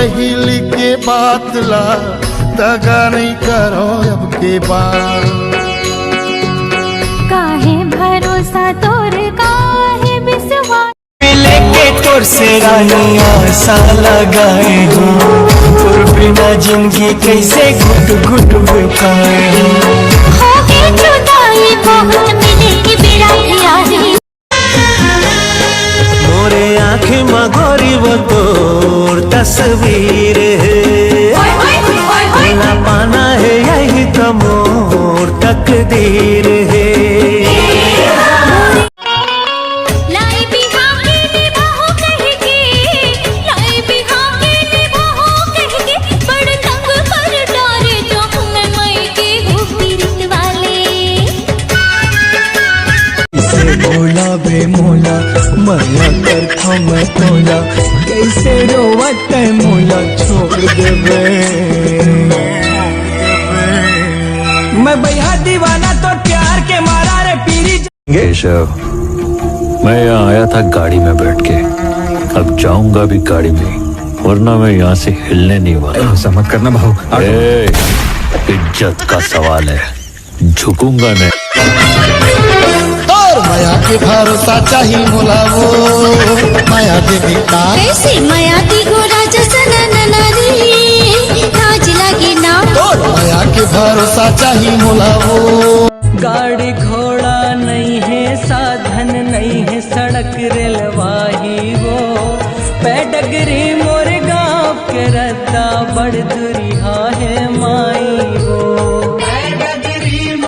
पहली के बात ला दगा नहीं करो अब के बाद। काहे भरोसा तोर काहे विश्वास लेके तोर से रानी आशा लगाए हो, तोर बिना जिंदगी कैसे घुट घुट बिताए हो। होगी जुदाई बहुत मिलेगी बिराई। मोरे आँखें मगोरी वो तोर तस्वीर है, ना पाना है यही तो मोर तकदीर है। भोला बेमोला मना कर हम तोला, कैसे रोवत मोला छोड़ देवे। मैं भैया दीवाना तो प्यार के मारा रे पीरी। केशव, मैं यहाँ आया था गाड़ी में बैठ के, अब जाऊंगा भी गाड़ी में, वरना मैं यहाँ से हिलने नहीं वाला। ऐसा मत करना भाऊ। इज्जत का सवाल है, झुकूंगा नहीं। माया के भरोसा चाही मोला वो माया देवी का कैसे माया दी गोरा जसन नारी राज लगी ना। माया के भरोसा चाही मोला वो। गाड़ी घोड़ा नहीं है, साधन नहीं है, सड़क रेलवाही वो पैडगरी मोर गाँव के रद्दा बड़ दूरी